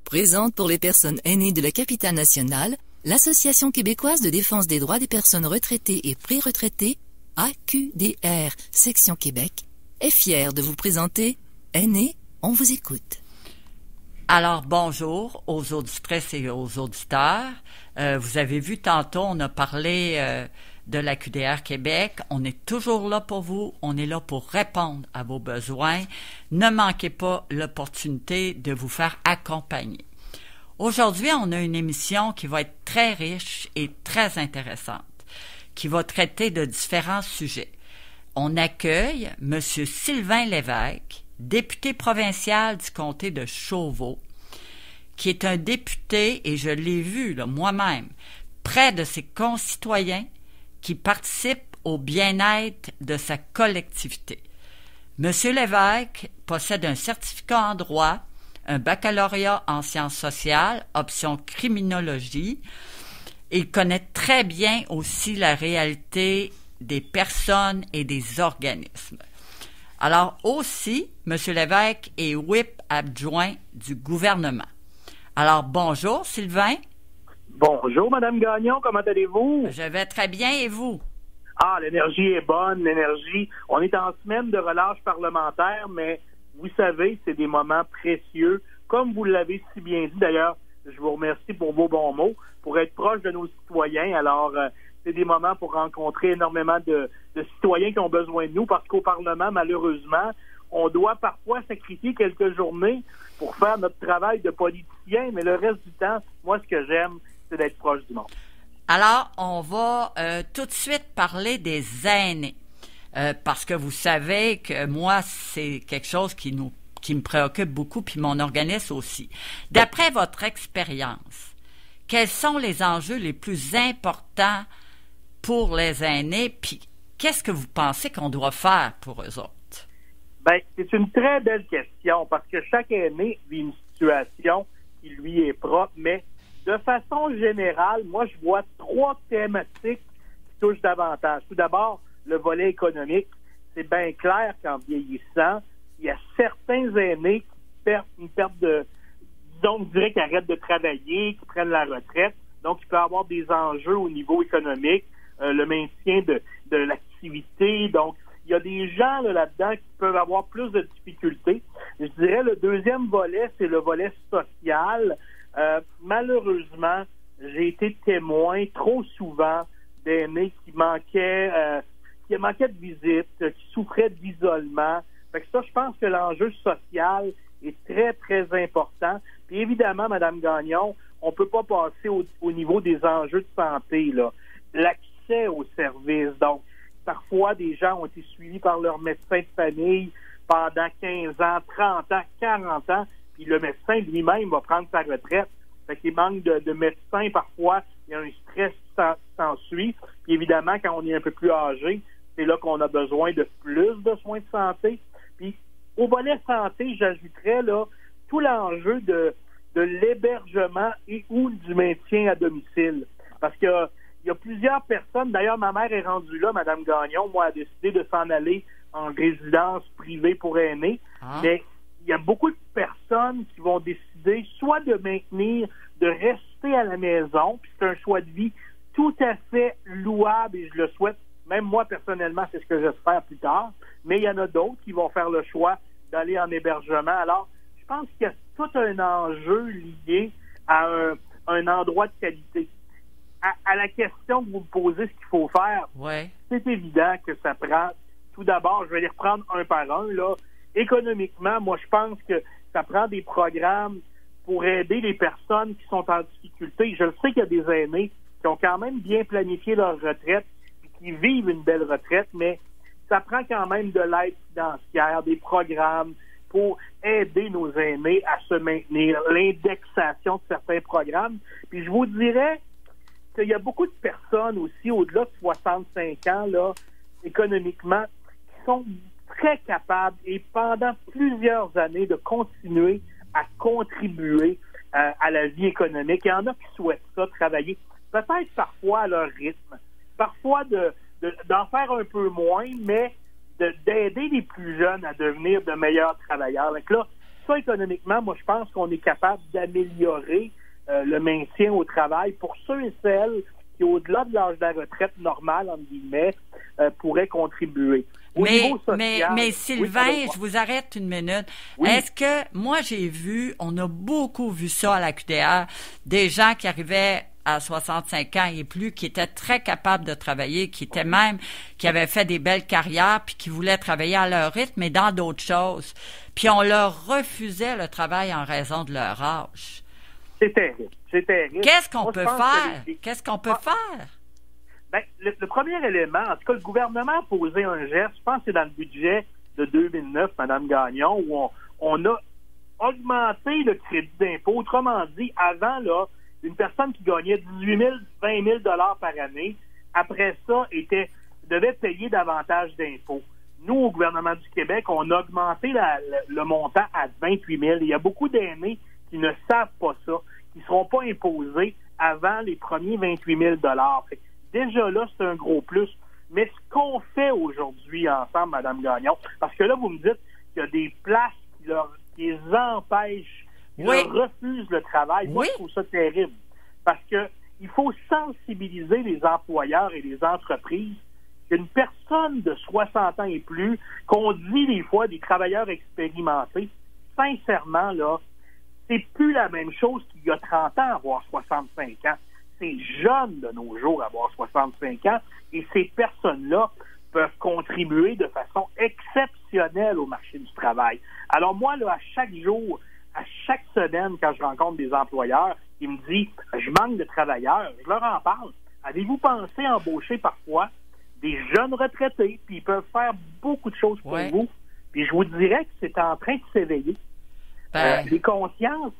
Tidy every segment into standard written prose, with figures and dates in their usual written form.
présente pour les personnes aînées de la capitale nationale l'Association québécoise de défense des droits des personnes retraitées et pré-retraitées, AQDR, section Québec, est fière de vous présenter Aînés, on vous écoute. Alors, bonjour aux auditrices et aux auditeurs. Vous avez vu tantôt, on a parlé de la QDR Québec. On est toujours là pour vous. On est là pour répondre à vos besoins. Ne manquez pas l'opportunité de vous faire accompagner. Aujourd'hui, on a une émission qui va être très riche et très intéressante, qui va traiter de différents sujets. On accueille M. Sylvain Lévesque, député provincial du comté de Chauveau, qui est un député, et je l'ai vu moi-même, près de ses concitoyens qui participent au bien-être de sa collectivité. M. Lévesque possède un certificat en droit, un baccalauréat en sciences sociales, option criminologie. Il connaît très bien aussi la réalité des personnes et des organismes. Alors aussi, M. Lévesque est whip adjoint du gouvernement. Alors bonjour Sylvain. Bonjour Mme Gagnon, comment allez-vous? Je vais très bien et vous? Ah, l'énergie est bonne, l'énergie. On est en semaine de relâche parlementaire, mais vous savez, c'est des moments précieux. Comme vous l'avez si bien dit, d'ailleurs, je vous remercie pour vos bons mots, pour être proche de nos citoyens. Alors, c'est des moments pour rencontrer énormément de citoyens qui ont besoin de nous, parce qu'au Parlement, malheureusement, on doit parfois sacrifier quelques journées pour faire notre travail de politicien, mais le reste du temps, moi, ce que j'aime, c'est d'être proche du monde. Alors, on va tout de suite parler des aînés, parce que vous savez que moi, c'est quelque chose qui me préoccupe beaucoup, puis mon organisme aussi. D'après votre expérience, quels sont les enjeux les plus importants pour les aînés, puis qu'est-ce que vous pensez qu'on doit faire pour eux autres? Bien, c'est une très belle question, parce que chaque aîné vit une situation qui lui est propre, mais de façon générale, moi, je vois trois thématiques qui touchent davantage. Tout d'abord, le volet économique. C'est bien clair qu'en vieillissant, il y a certains aînés qui perdent une perte de... Disons, je dirais qu'ils arrêtent de travailler, qui prennent la retraite. Donc, il peut y avoir des enjeux au niveau économique, le maintien de l'activité. Donc, il y a des gens là-dedans qui peuvent avoir plus de difficultés. Je dirais le deuxième volet, c'est le volet social. Malheureusement, j'ai été témoin trop souvent d'aînés qui manquaient de visite, qui souffraient d'isolement. Fait que ça, je pense que l'enjeu social est très, très important. Puis évidemment, Mme Gagnon, on peut pas passer au niveau des enjeux de santé, là. L'accès aux services. Donc, parfois, des gens ont été suivis par leur médecin de famille pendant 15 ans, 30 ans, 40 ans, puis le médecin lui-même va prendre sa retraite. Fait qu'il manque de médecins, parfois, il y a un stress qui s'ensuit. Puis évidemment, quand on est un peu plus âgé, c'est là qu'on a besoin de plus de soins de santé. Puis au volet santé, j'ajouterais là tout l'enjeu de l'hébergement et ou du maintien à domicile. Parce que il y a plusieurs personnes, d'ailleurs ma mère est rendue là, Mme Gagnon, moi, a décidé de s'en aller en résidence privée pour aînés. Mais il y a beaucoup de personnes qui vont décider soit de rester à la maison, puis c'est un choix de vie tout à fait louable et je le souhaite. Même moi, personnellement, c'est ce que j'espère plus tard. Mais il y en a d'autres qui vont faire le choix d'aller en hébergement. Alors, je pense qu'il y a tout un enjeu lié à un endroit de qualité. À la question que vous me posez, ce qu'il faut faire, c'est évident que ça prend... Tout d'abord, je vais les reprendre un par un, là. Économiquement, moi, je pense que ça prend des programmes pour aider les personnes qui sont en difficulté. Je le sais qu'il y a des aînés qui ont quand même bien planifié leur retraite et qui vivent une belle retraite, mais ça prend quand même de l'aide financière, des programmes pour aider nos aînés à se maintenir, l'indexation de certains programmes. Puis je vous dirais qu'il y a beaucoup de personnes aussi, au-delà de 65 ans, là, économiquement, qui sont très capables et pendant plusieurs années de continuer à contribuer à la vie économique. Il y en a qui souhaitent ça, travailler peut-être parfois à leur rythme, parfois d'en faire un peu moins, mais d'aider les plus jeunes à devenir de meilleurs travailleurs. Donc là, ça, économiquement, moi, je pense qu'on est capable d'améliorer le maintien au travail pour ceux et celles qui, au-delà de l'âge de la retraite normale, entre guillemets, pourraient contribuer. Mais Sylvain, oui, je vous arrête une minute. Oui. Est-ce que, moi j'ai vu, on a beaucoup vu ça à la QDR, des gens qui arrivaient à 65 ans et plus, qui étaient très capables de travailler, qui avaient fait des belles carrières, puis qui voulaient travailler à leur rythme, mais dans d'autres choses. Puis on leur refusait le travail en raison de leur âge. C'est terrible. Qu'est-ce qu'on peut faire? Ben, le premier élément, en tout cas, le gouvernement a posé un geste, je pense que c'est dans le budget de 2009, Mme Gagnon, où on a augmenté le crédit d'impôt. Autrement dit, avant, là, une personne qui gagnait 18 000, 20 000 $ par année, après ça, devait payer davantage d'impôts. Nous, au gouvernement du Québec, on a augmenté le montant à 28 000. Il y a beaucoup d'aînés qui ne savent pas ça, qui ne seront pas imposés avant les premiers 28 000 $. Déjà là, c'est un gros plus. Mais ce qu'on fait aujourd'hui ensemble, Mme Gagnon, parce que là, vous me dites qu'il y a des places qui les empêchent, qui leur refusent le travail. Moi, je trouve ça terrible. Parce que il faut sensibiliser les employeurs et les entreprises qu'une personne de 60 ans et plus, qu'on dit des fois des travailleurs expérimentés, sincèrement, là, c'est plus la même chose qu'il y a 30 ans avoir 65 ans. C'est jeune de nos jours avoir 65 ans et ces personnes-là peuvent contribuer de façon exceptionnelle au marché du travail. Alors moi, là, à chaque jour, à chaque semaine, quand je rencontre des employeurs qui me disent « je manque de travailleurs », je leur en parle. Avez-vous pensé embaucher parfois des jeunes retraités, puis ils peuvent faire beaucoup de choses pour vous? Puis je vous dirais que c'est en train de s'éveiller. Les consciences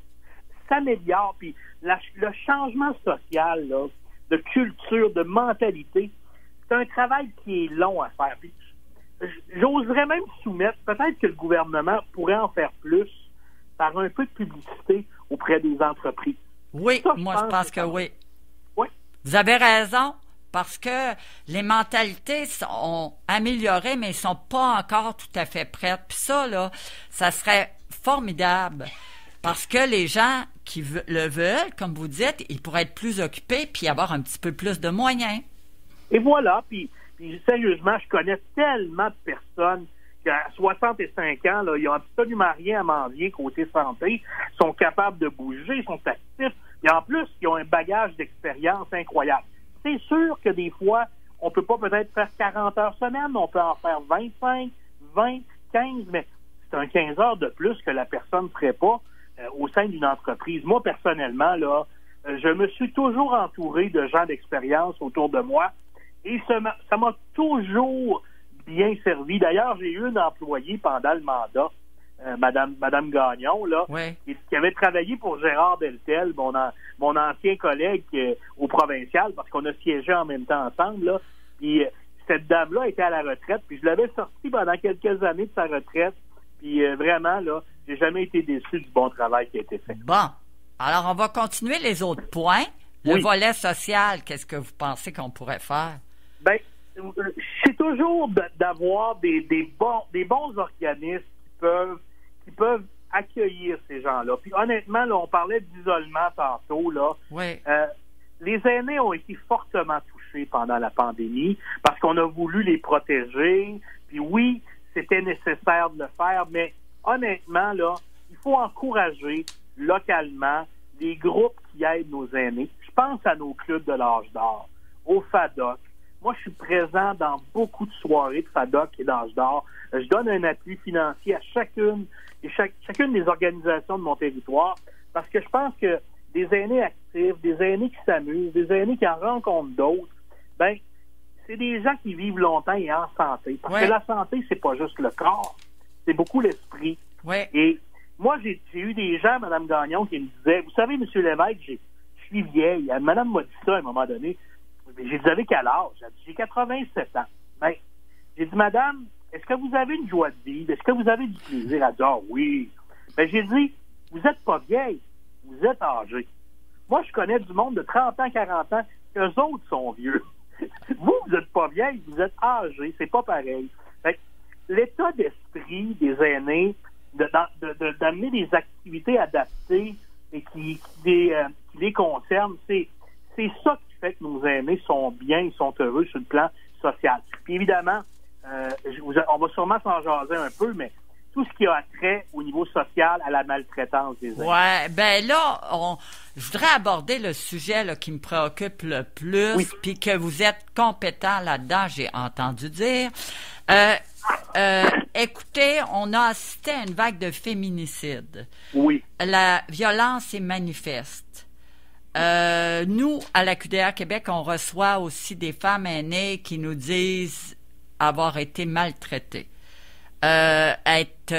s'améliorent, puis le changement social, là, de culture, de mentalité, c'est un travail qui est long à faire. Puis, j'oserais même soumettre, peut-être que le gouvernement pourrait en faire plus par un peu de publicité auprès des entreprises. Oui, ça, je pense que oui. Oui. Vous avez raison, parce que les mentalités sont améliorées, mais elles ne sont pas encore tout à fait prêtes. Puis ça, là, ça serait formidable. Parce que les gens qui le veulent, comme vous dites, ils pourraient être plus occupés puis avoir un petit peu plus de moyens. Et voilà, puis sérieusement, je connais tellement de personnes qui, à 65 ans, là, ils n'ont absolument rien à m'envier côté santé, sont capables de bouger, sont actifs, et en plus, ils ont un bagage d'expérience incroyable. C'est sûr que des fois, on ne peut pas peut-être faire 40 heures semaine, on peut en faire 25, 20, 15, mais c'est un 15 heures de plus que la personne ne ferait pas au sein d'une entreprise. Moi, personnellement, là, je me suis toujours entouré de gens d'expérience autour de moi et ça m'a toujours bien servi. D'ailleurs, j'ai eu une employée pendant le mandat, Madame Gagnon, là, qui avait travaillé pour Gérard Deltel, mon ancien collègue au provincial, parce qu'on a siégé en même temps ensemble, là. Puis cette dame-là était à la retraite, puis je l'avais sortie pendant quelques années de sa retraite. Puis vraiment, là, j'ai jamais été déçu du bon travail qui a été fait. Bon. Alors, on va continuer les autres points. Le volet social, qu'est-ce que vous pensez qu'on pourrait faire? Bien, c'est toujours d'avoir des bons organismes qui peuvent accueillir ces gens-là. Puis honnêtement, là, on parlait d'isolement tantôt, là. Oui. Les aînés ont été fortement touchés pendant la pandémie parce qu'on a voulu les protéger. Puis oui, c'était nécessaire de le faire, mais honnêtement, là, il faut encourager localement des groupes qui aident nos aînés. Je pense à nos clubs de l'âge d'or, au FADOC. Moi, je suis présent dans beaucoup de soirées de FADOC et d'âge d'or. Je donne un appui financier à chacune des organisations de mon territoire parce que je pense que des aînés actifs, des aînés qui s'amusent, des aînés qui en rencontrent d'autres, ben c'est des gens qui vivent longtemps et en santé. Parce que la santé, c'est pas juste le corps, c'est beaucoup l'esprit. Et moi, j'ai eu des gens, Mme Gagnon, qui me disaient, vous savez, M. Lévesque, je suis vieille. Madame m'a dit ça à un moment donné. J'ai dit, vous avez quel âge? J'ai 87 ans. Ben, j'ai dit, Madame, est-ce que vous avez une joie de vivre? Est-ce que vous avez du plaisir? Elle dit, ah oui. Ben, j'ai dit, vous n'êtes pas vieille, vous êtes âgée. Moi, je connais du monde de 30 ans, 40 ans, qu'eux autres sont vieux. Vous n'êtes pas vieille, vous êtes âgé, c'est pas pareil. Fait que l'état d'esprit des aînés, d'amener des activités adaptées et qui les concernent. C'est ça qui fait que nos aînés sont bien, ils sont heureux sur le plan social. Puis évidemment, on va sûrement s'en jaser un peu, mais tout ce qui a trait au niveau social à la maltraitance des aînés. Ouais, ben là, je voudrais aborder le sujet là, qui me préoccupe le plus, puis que vous êtes compétent là-dedans, j'ai entendu dire. Écoutez, on a assisté à une vague de féminicides. Oui. La violence est manifeste. Nous, à la QDR Québec, on reçoit aussi des femmes aînées qui nous disent avoir été maltraitées. Tu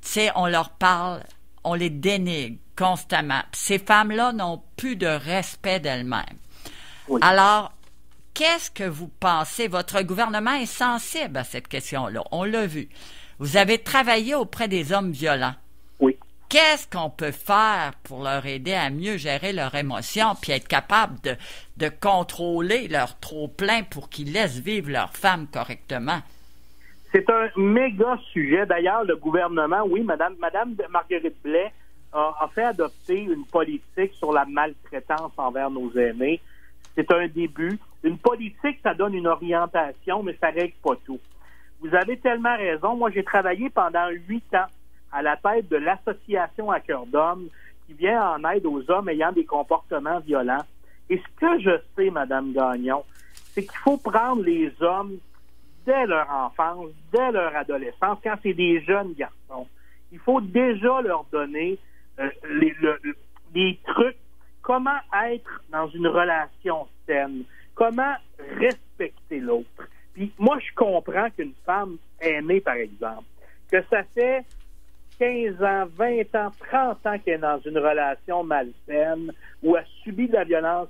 sais, on leur parle, on les dénigre constamment. Ces femmes-là n'ont plus de respect d'elles-mêmes. Oui. Alors, qu'est-ce que vous pensez? Votre gouvernement est sensible à cette question-là. On l'a vu. Vous avez travaillé auprès des hommes violents. Oui. Qu'est-ce qu'on peut faire pour leur aider à mieux gérer leurs émotions puis être capable de contrôler leur trop-plein pour qu'ils laissent vivre leurs femmes correctement? C'est un méga sujet. D'ailleurs, le gouvernement, oui, Madame Marguerite Blais a fait adopter une politique sur la maltraitance envers nos aînés. C'est un début. Une politique, ça donne une orientation, mais ça règle pas tout. Vous avez tellement raison. Moi, j'ai travaillé pendant 8 ans à la tête de l'Association à cœur d'homme qui vient en aide aux hommes ayant des comportements violents. Et ce que je sais, Madame Gagnon, c'est qu'il faut prendre les hommes dès leur enfance, dès leur adolescence, quand c'est des jeunes garçons. Il faut déjà leur donner des trucs. Comment être dans une relation saine? Comment respecter l'autre? Puis moi, je comprends qu'une femme aînée, par exemple, que ça fait 15 ans, 20 ans, 30 ans qu'elle est dans une relation malsaine où elle subit de la violence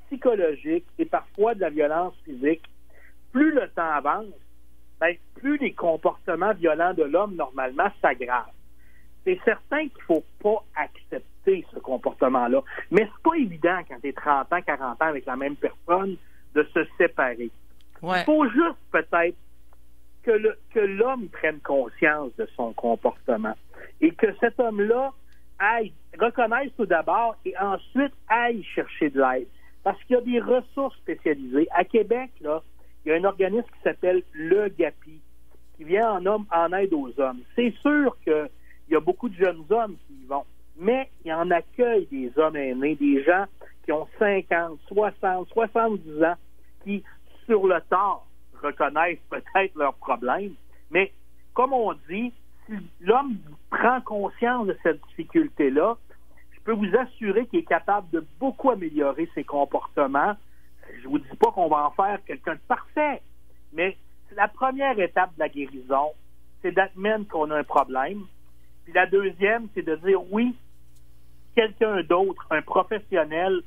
psychologique et parfois de la violence physique, plus le temps avance, ben, plus les comportements violents de l'homme, normalement, s'aggravent. C'est certain qu'il ne faut pas accepter ce comportement-là. Mais c'est pas évident quand tu es 30 ans, 40 ans avec la même personne de se séparer. Ouais. Il faut juste peut-être que l'homme prenne conscience de son comportement et que cet homme-là aille reconnaisse tout d'abord et ensuite aille chercher de l'aide. Parce qu'il y a des ressources spécialisées. À Québec, là, il y a un organisme qui s'appelle le GAPI, qui vient en aide aux hommes. C'est sûr qu'il y a beaucoup de jeunes hommes qui y vont, mais il en accueille des hommes aînés, des gens qui ont 50, 60, 70 ans, qui, sur le tard, reconnaissent peut-être leurs problèmes. Mais, comme on dit, si l'homme prend conscience de cette difficulté-là, je peux vous assurer qu'il est capable de beaucoup améliorer ses comportements. Je vous dis pas qu'on va en faire quelqu'un de parfait, mais la première étape de la guérison, c'est d'admettre qu'on a un problème. Puis la deuxième, c'est de dire oui, quelqu'un d'autre, un professionnel,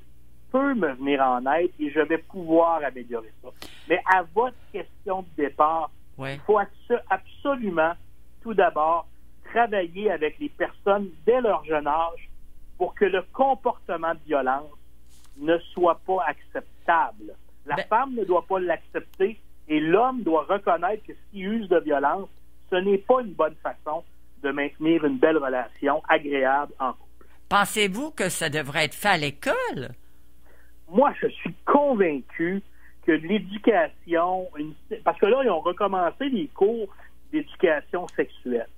peut me venir en aide et je vais pouvoir améliorer ça. Mais à votre question de départ, ouais, il faut absolument, tout d'abord, travailler avec les personnes dès leur jeune âge pour que le comportement de violence ne soit pas acceptable. La femme ne doit pas l'accepter et l'homme doit reconnaître que s'il use de violence, ce n'est pas une bonne façon de maintenir une belle relation agréable en couple. Pensez-vous que ça devrait être fait à l'école? Moi, je suis convaincu que l'éducation... Parce que là, ils ont recommencé les cours d'éducation sexuelle.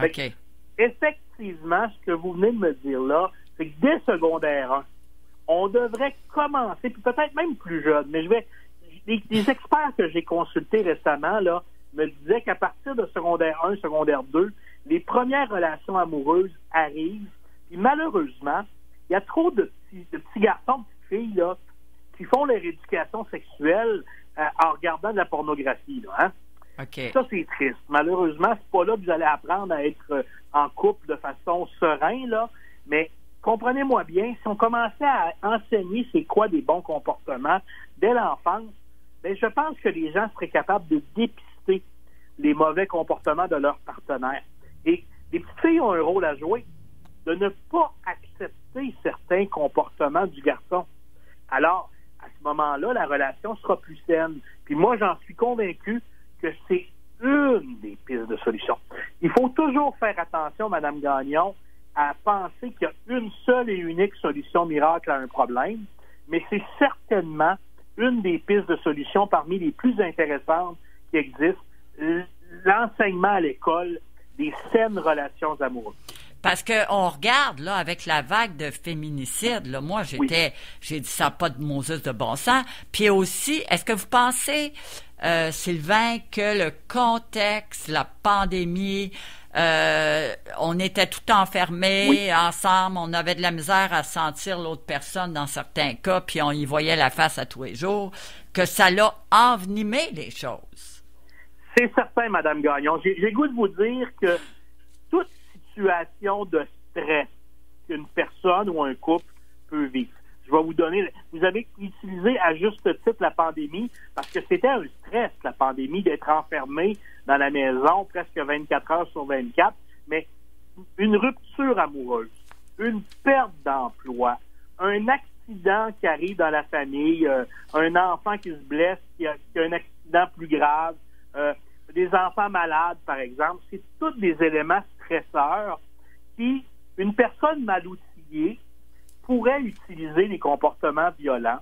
OK. Effectivement, ce que vous venez de me dire là, c'est que dès secondaire 1, on devrait commencer, puis peut-être même plus jeune, mais les experts que j'ai consultés récemment là, me disaient qu'à partir de secondaire 1, secondaire 2, les premières relations amoureuses arrivent, puis malheureusement, il y a trop de petits garçons, de petites filles là, qui font leur éducation sexuelle en regardant de la pornographie. Là, hein? Okay. Ça, c'est triste. Malheureusement, c'est pas là que vous allez apprendre à être en couple de façon sereine, là, mais comprenez-moi bien, si on commençait à enseigner c'est quoi des bons comportements dès l'enfance, bien, je pense que les gens seraient capables de dépister les mauvais comportements de leurs partenaires. Et les petites filles ont un rôle à jouer, de ne pas accepter certains comportements du garçon. Alors, à ce moment-là, la relation sera plus saine. Puis moi, j'en suis convaincu que c'est une des pistes de solution. Il faut toujours faire attention, Mme Gagnon, à penser qu'il y a une seule et unique solution miracle à un problème, mais c'est certainement une des pistes de solution parmi les plus intéressantes qui existent, l'enseignement à l'école des saines relations amoureuses. Parce qu'on regarde, là, avec la vague de féminicide, là, moi, j'ai dit ça n'a pas de Moses de bon sens. Puis aussi, est-ce que vous pensez, Sylvain, que le contexte, la pandémie, on était tout enfermés ensemble, on avait de la misère à sentir l'autre personne dans certains cas, puis on y voyait la face à tous les jours, que ça l'a envenimé les choses? C'est certain, Mme Gagnon. J'ai le goût de vous dire que toute situation de stress qu'une personne ou un couple peut vivre. Je vais vous donner... Vous avez utilisé à juste titre la pandémie parce que c'était un stress, la pandémie, d'être enfermé dans la maison presque 24 heures sur 24, mais une rupture amoureuse, une perte d'emploi, un accident qui arrive dans la famille, un enfant qui se blesse, qui a un accident plus grave, des enfants malades, par exemple, c'est tous des éléments stresseurs qui, une personne mal outillée pourrait utiliser les comportements violents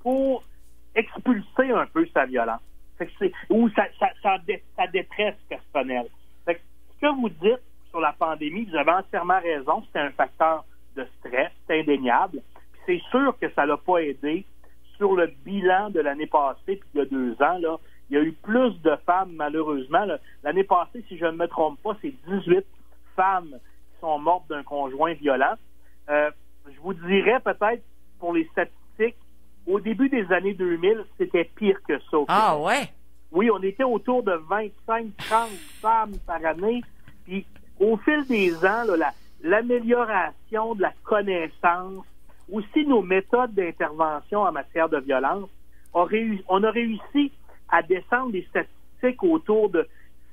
pour expulser un peu sa violence ou sa détresse personnelle. Fait que ce que vous dites sur la pandémie, vous avez entièrement raison, c'était un facteur de stress, c'est indéniable. Puis c'est sûr que ça l'a pas aidé sur le bilan de l'année passée, puis il y a 2 ans, là, il y a eu plus de femmes, malheureusement. L'année passée, si je ne me trompe pas, c'est 18 femmes qui sont mortes d'un conjoint violent. Je vous dirais peut-être, pour les statistiques, au début des années 2000, c'était pire que ça. Ah ouais? Oui, on était autour de 25-30 femmes par année. Puis au fil des ans, là, l'amélioration de la connaissance, aussi nos méthodes d'intervention en matière de violence, on a réussi à descendre des statistiques autour de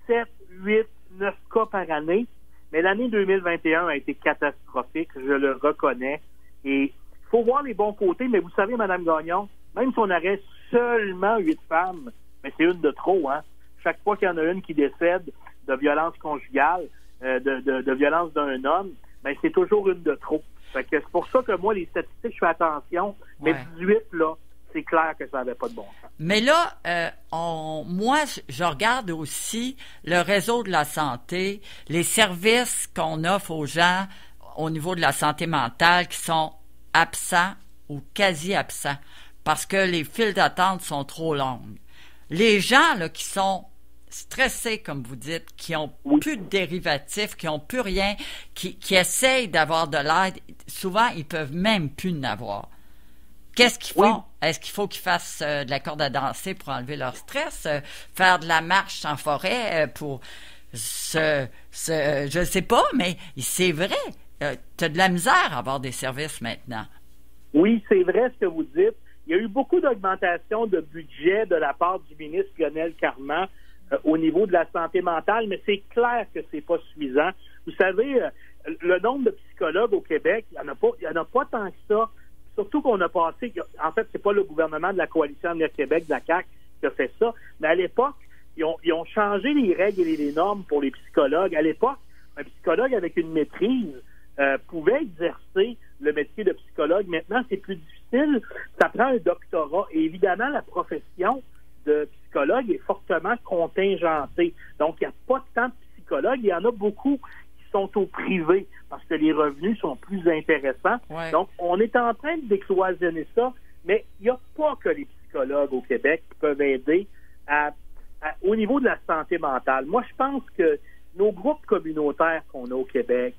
7, 8, 9 cas par année. Mais l'année 2021 a été catastrophique, je le reconnais. Et il faut voir les bons côtés, mais vous savez, Mme Gagnon, même si on aurait seulement 8 femmes, mais c'est une de trop, hein. Chaque fois qu'il y en a une qui décède de violence conjugale, de violence d'un homme, ben c'est toujours une de trop. Fait que c'est pour ça que moi, les statistiques, je fais attention, mais 18, là, c'est clair que ça n'avait pas de bon sens. Mais là, moi, je regarde aussi le réseau de la santé, les services qu'on offre aux gens au niveau de la santé mentale qui sont absents ou quasi absents parce que les files d'attente sont trop longues. Les gens là, qui sont stressés, comme vous dites, qui ont plus de dérivatifs, qui ont plus rien, qui essayent d'avoir de l'aide, souvent, ils peuvent même plus en avoir. Qu'est-ce qu'ils font? Est-ce qu'il faut qu'ils fassent de la corde à danser pour enlever leur stress? Faire de la marche en forêt pour je sais pas, mais c'est vrai. Tu as de la misère à avoir des services maintenant. Oui, c'est vrai ce que vous dites. Il y a eu beaucoup d'augmentation de budget de la part du ministre Lionel Carman au niveau de la santé mentale, mais c'est clair que c'est pas suffisant. Vous savez, le nombre de psychologues au Québec, il y en a pas tant que ça. Surtout qu'on a passé, en fait, c'est pas le gouvernement de la Coalition Avenir Québec, de la CAQ, qui a fait ça, mais à l'époque, ils ont changé les règles et les normes pour les psychologues. À l'époque, un psychologue avec une maîtrise pouvait exercer le métier de psychologue. Maintenant, c'est plus difficile. Ça prend un doctorat. Et évidemment, la profession de psychologue est fortement contingentée. Donc, il n'y a pas tant de psychologues. Il y en a beaucoup qui sont au privé parce que les revenus sont plus intéressants. Ouais. Donc, on est en train de décloisonner ça, mais il n'y a pas que les psychologues au Québec qui peuvent aider au niveau de la santé mentale. Moi, je pense que nos groupes communautaires qu'on a au Québec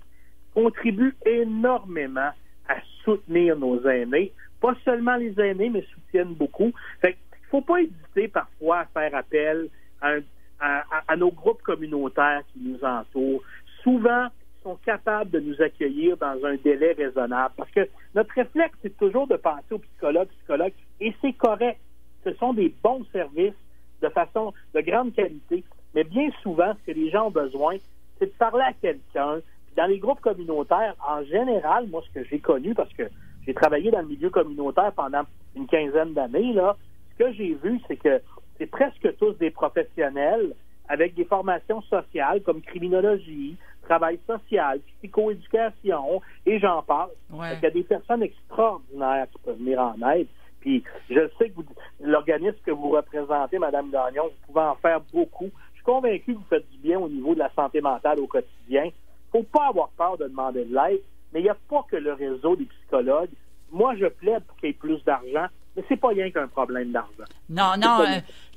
contribuent énormément à soutenir nos aînés. Pas seulement les aînés, mais soutiennent beaucoup. Fait qu'il ne faut pas hésiter parfois à faire appel à nos groupes communautaires qui nous entourent. Souvent, ils sont capables de nous accueillir dans un délai raisonnable. Parce que notre réflexe, c'est toujours de penser aux psychologues, et c'est correct. Ce sont des bons services de façon de grande qualité. Mais bien souvent, ce que les gens ont besoin, c'est de parler à quelqu'un. Puis dans les groupes communautaires, en général, moi, ce que j'ai connu, parce que j'ai travaillé dans le milieu communautaire pendant une quinzaine d'années, là, ce que j'ai vu, c'est que c'est presque tous des professionnels avec des formations sociales comme criminologie, travail social, psychoéducation, et j'en passe. Ouais. Il y a des personnes extraordinaires qui peuvent venir en aide. Puis je sais que l'organisme que vous représentez, Mme Gagnon, vous pouvez en faire beaucoup. Je suis convaincu que vous faites du bien au niveau de la santé mentale au quotidien. Il ne faut pas avoir peur de demander de l'aide, mais il n'y a pas que le réseau des psychologues. Moi, je plaide pour qu'il y ait plus d'argent, mais c'est pas rien qu'un problème d'argent. Non,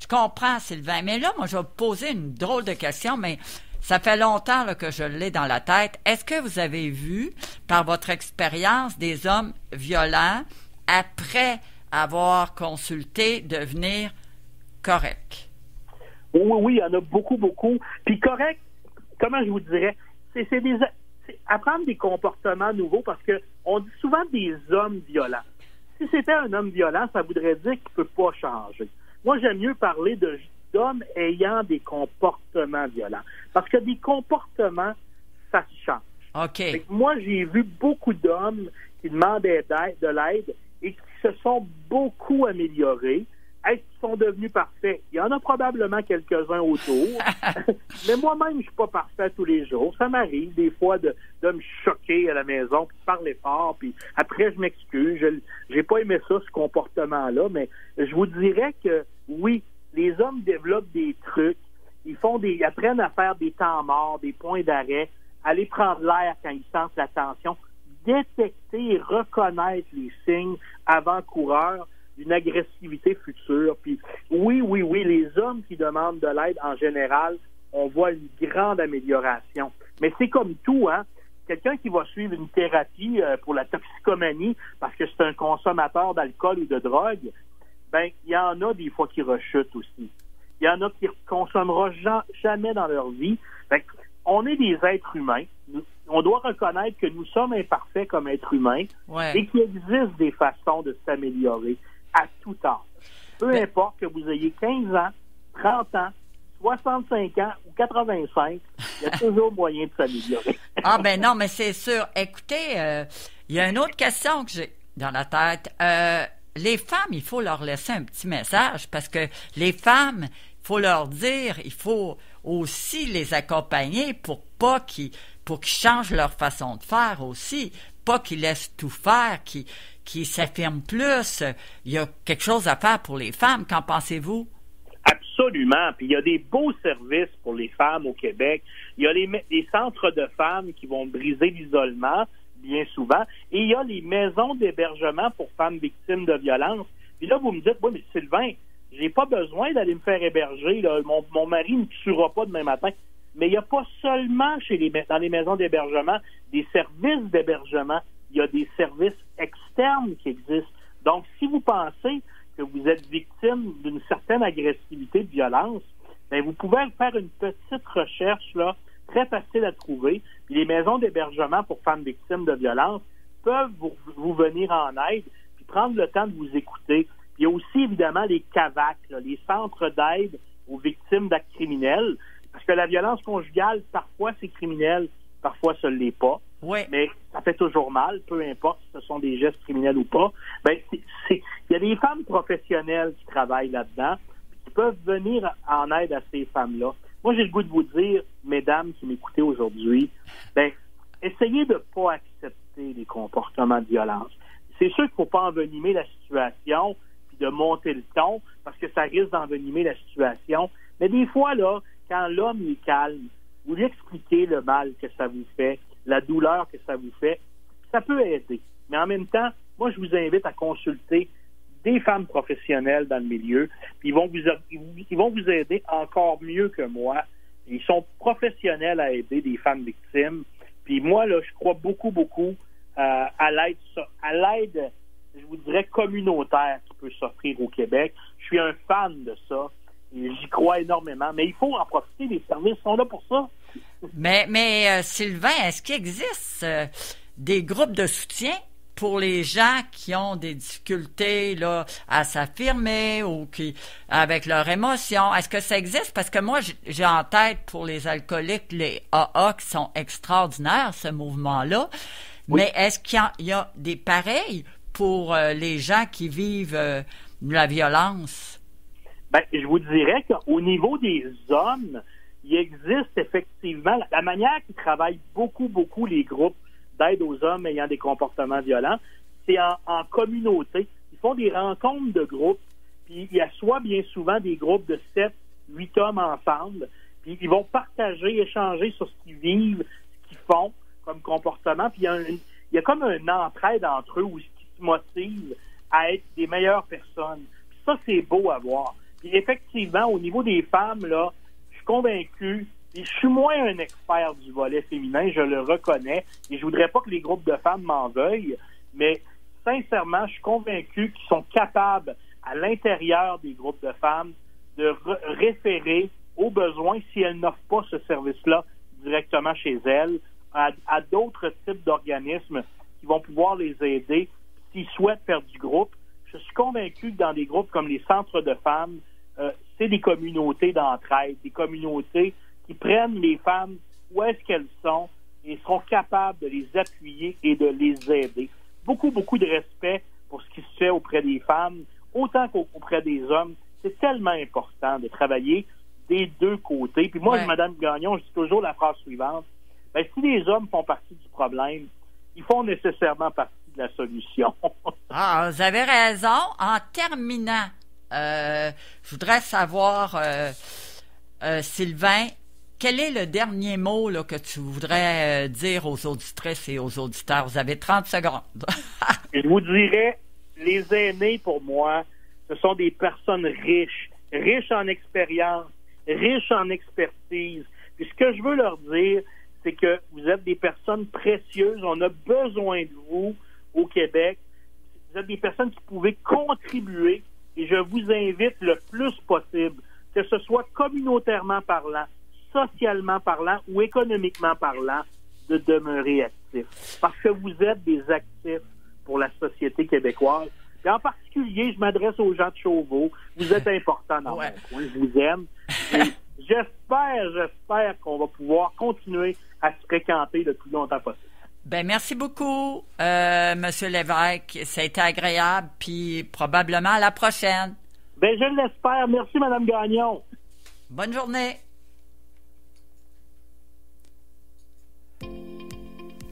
je comprends, Sylvain. Mais là, moi, je vais vous poser une drôle de question, mais ça fait longtemps là, que je l'ai dans la tête. Est-ce que vous avez vu, par votre expérience, des hommes violents, après avoir consulté, devenir corrects? Oui, il y en a beaucoup. Puis correct, comment je vous dirais, c'est apprendre des comportements nouveaux, parce que on dit souvent des hommes violents. Si c'était un homme violent, ça voudrait dire qu'il ne peut pas changer. Moi, j'aime mieux parler d'hommes ayant des comportements violents. Parce que des comportements, ça se change. OK. Moi, j'ai vu beaucoup d'hommes qui demandaient de l'aide et qui se sont beaucoup améliorés. Est-ce qu'ils sont devenus parfaits? Il y en a probablement quelques-uns autour. Mais moi-même, je suis pas parfait tous les jours. Ça m'arrive des fois de me choquer à la maison, puis de parler fort, puis après, je m'excuse. J'ai pas aimé ça, ce comportement-là, mais je vous dirais que oui, les hommes développent des trucs. Ils apprennent à faire des temps morts, des points d'arrêt, aller prendre l'air quand ils sentent la tension, détecter et reconnaître les signes avant-coureurs d'une agressivité future. Puis oui, les hommes qui demandent de l'aide, en général, on voit une grande amélioration. Mais c'est comme tout, hein. Quelqu'un qui va suivre une thérapie pour la toxicomanie parce que c'est un consommateur d'alcool ou de drogue, ben il y en a des fois qui rechutent aussi. Il y en a qui ne consommeront jamais dans leur vie. Fait on est des êtres humains. On doit reconnaître que nous sommes imparfaits comme êtres humains et qu'il existe des façons de s'améliorer à tout âge. Peu importe que vous ayez 15 ans, 30 ans, 65 ans ou 85, il y a toujours moyen de s'améliorer. Ah ben non, mais c'est sûr. Écoutez, il y a une autre question que j'ai dans la tête. Les femmes, il faut leur laisser un petit message parce que les femmes, il faut leur dire, il faut aussi les accompagner pour qu'ils changent leur façon de faire aussi, pas qu'ils laissent tout faire, qui s'affirment plus. Il y a quelque chose à faire pour les femmes. Qu'en pensez-vous? Absolument. Puis il y a des beaux services pour les femmes au Québec. Il y a les centres de femmes qui vont briser l'isolement, bien souvent. Et il y a les maisons d'hébergement pour femmes victimes de violences. Puis là, vous me dites, oui, mais Sylvain, j'ai pas besoin d'aller me faire héberger. Là. Mon mari ne me tuera pas demain matin. Mais il n'y a pas seulement dans les maisons d'hébergement des services d'hébergement. Il y a des services externes qui existent. Donc, si vous pensez que vous êtes victime d'une certaine agressivité de violence, bien, vous pouvez faire une petite recherche, là, très facile à trouver. Puis les maisons d'hébergement pour femmes victimes de violence peuvent vous venir en aide puis prendre le temps de vous écouter. Puis il y a aussi, évidemment, les CAVAC, là, les centres d'aide aux victimes d'actes criminels. Parce que la violence conjugale, parfois, c'est criminel, parfois, ça ne l'est pas. Oui. Mais ça fait toujours mal, peu importe si ce sont des gestes criminels ou pas. Ben, il y a des femmes professionnelles qui travaillent là-dedans, qui peuvent venir en aide à ces femmes-là. Moi, j'ai le goût de vous dire, mesdames qui m'écoutez aujourd'hui, ben, essayez de ne pas accepter les comportements de violence. C'est sûr qu'il ne faut pas envenimer la situation puis de monter le ton, parce que ça risque d'envenimer la situation. Mais des fois, là, quand l'homme est calme, vous lui expliquez le mal que ça vous fait, la douleur que ça vous fait, ça peut aider. Mais en même temps, moi, je vous invite à consulter des femmes professionnelles dans le milieu, puis ils vont vous aider encore mieux que moi. Ils sont professionnels à aider des femmes victimes. Puis moi, là, je crois beaucoup à l'aide, je vous dirais, communautaire qui peut s'offrir au Québec. Je suis un fan de ça. Et j'y crois énormément. Mais il faut en profiter. Les services sont là pour ça. Mais Sylvain, est-ce qu'il existe des groupes de soutien pour les gens qui ont des difficultés là à s'affirmer ou qui avec leurs émotions? Est-ce que ça existe? Parce que moi, j'ai en tête pour les alcooliques les AA qui sont extraordinaires, ce mouvement-là. Oui. Mais est-ce qu'il y a des pareils pour les gens qui vivent la violence? Ben, je vous dirais qu'au niveau des hommes, il existe effectivement la manière qu'ils travaillent beaucoup les groupes d'aide aux hommes ayant des comportements violents, c'est en communauté. Ils font des rencontres de groupes, puis il assoient bien souvent des groupes de 7, 8 hommes ensemble, puis ils vont partager, échanger sur ce qu'ils vivent, ce qu'ils font comme comportement, puis il y a comme une entraide entre eux où ce qui se motive à être des meilleures personnes. Puis ça, c'est beau à voir. Puis effectivement, au niveau des femmes, là, je suis convaincu, et je suis moins un expert du volet féminin, je le reconnais, et je voudrais pas que les groupes de femmes m'en veuillent, mais sincèrement, je suis convaincu qu'ils sont capables, à l'intérieur des groupes de femmes, de référer aux besoins, si elles n'offrent pas ce service-là directement chez elles, à d'autres types d'organismes qui vont pouvoir les aider s'ils souhaitent faire du groupe. Je suis convaincu que dans des groupes comme les centres de femmes, c'est des communautés d'entraide, des communautés qui prennent les femmes où est-ce qu'elles sont et seront capables de les appuyer et de les aider. Beaucoup de respect pour ce qui se fait auprès des femmes, autant qu'auprès des hommes. C'est tellement important de travailler des deux côtés. Puis moi, Mme Gagnon, je dis toujours la phrase suivante. Ben, si les hommes font partie du problème, ils font nécessairement partie de la solution. Vous avez raison. En terminant, je voudrais savoir, Sylvain, quel est le dernier mot là, que tu voudrais dire aux auditrices et aux auditeurs? Vous avez 30 secondes. Je vous dirais, les aînés, pour moi, ce sont des personnes riches en expérience, riches en expertise. Puis ce que je veux leur dire, c'est que vous êtes des personnes précieuses. On a besoin de vous au Québec. Vous êtes des personnes qui pouvez contribuer et je vous invite le plus possible, que ce soit communautairement parlant, socialement parlant ou économiquement parlant, de demeurer actifs. Parce que vous êtes des actifs pour la société québécoise. Et en particulier, je m'adresse aux gens de Chauveau. Vous êtes importants dans mon coin. Je vous aime. Et j'espère qu'on va pouvoir continuer à se fréquenter le plus longtemps possible. Ben merci beaucoup, Monsieur Lévesque. Ça a été agréable, puis probablement à la prochaine. Ben je l'espère. Merci, Mme Gagnon. Bonne journée.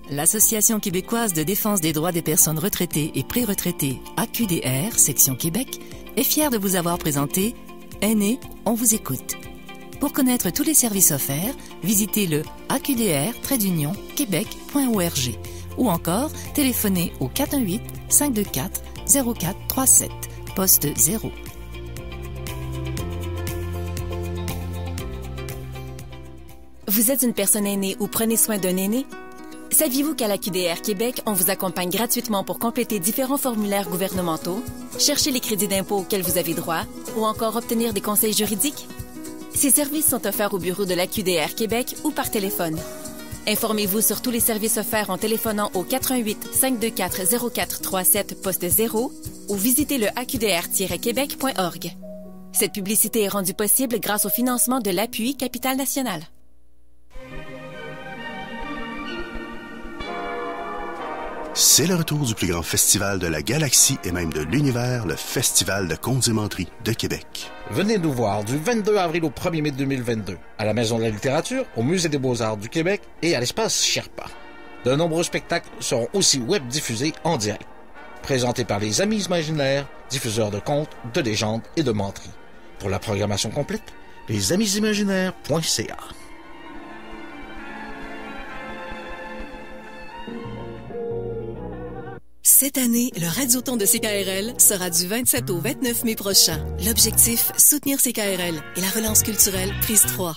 L'Association québécoise de défense des droits des personnes retraitées et pré-retraitées, AQDR, section Québec, est fière de vous avoir présenté Aînés, on vous écoute. Pour connaître tous les services offerts, visitez le aqdr-québec.org ou encore téléphonez au 418-524-0437, poste 0. Vous êtes une personne aînée ou prenez soin d'un aîné? Saviez-vous qu'à l'AQDR Québec, on vous accompagne gratuitement pour compléter différents formulaires gouvernementaux, chercher les crédits d'impôt auxquels vous avez droit ou encore obtenir des conseils juridiques? Ces services sont offerts au bureau de l'AQDR Québec ou par téléphone. Informez-vous sur tous les services offerts en téléphonant au 418-524-0437 poste 0 ou visitez le aqdr-québec.org. Cette publicité est rendue possible grâce au financement de l'appui Capital National. C'est le retour du plus grand festival de la galaxie et même de l'univers, le Festival de conte-et-menterie de Québec. Venez nous voir du 22 avril au 1er mai 2022 à la Maison de la littérature, au Musée des beaux-arts du Québec et à l'espace Sherpa. De nombreux spectacles seront aussi web diffusés en direct. Présentés par les Amis Imaginaires, diffuseurs de contes, de légendes et de menteries. Pour la programmation complète, lesamiesimaginaires.ca. Cette année, le Radioton de CKRL sera du 27 au 29 mai prochain. L'objectif, soutenir CKRL et la relance culturelle prise 3.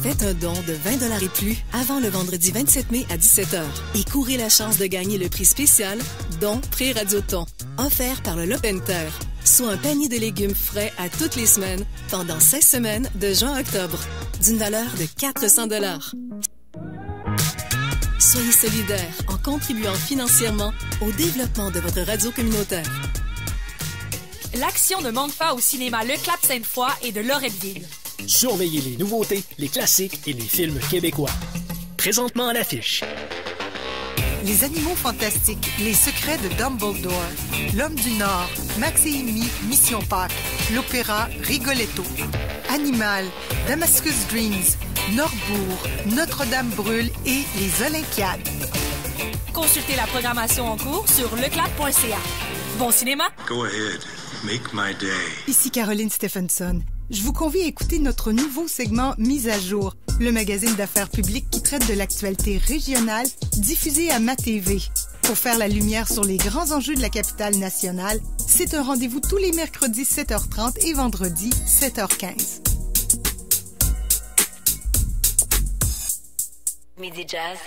Faites un don de 20$ et plus avant le vendredi 27 mai à 17h et courez la chance de gagner le prix spécial Don Pré-Radioton, offert par le Lopenter, soit un panier de légumes frais à toutes les semaines pendant 16 semaines de juin à octobre, d'une valeur de 400$. Soyez solidaires en contribuant financièrement au développement de votre radio communautaire. L'action ne manque pas au cinéma Le Clap Sainte-Foy et de Loretteville. Surveillez les nouveautés, les classiques et les films québécois. Présentement à l'affiche. Les animaux fantastiques, les secrets de Dumbledore, L'homme du Nord, Max et Amy, Mission Pâques, l'opéra Rigoletto, Animal, Damascus Dreams, Norbourg, Notre-Dame brûle et les Olympiades. Consultez la programmation en cours sur leclap.ca. Bon cinéma! Go ahead. Make my day. Ici Caroline Stephenson. Je vous convie à écouter notre nouveau segment Mise à jour, le magazine d'affaires publiques qui traite de l'actualité régionale diffusée à MaTV. Pour faire la lumière sur les grands enjeux de la capitale nationale, c'est un rendez-vous tous les mercredis 7h30 et vendredis 7h15. Midi Jazz.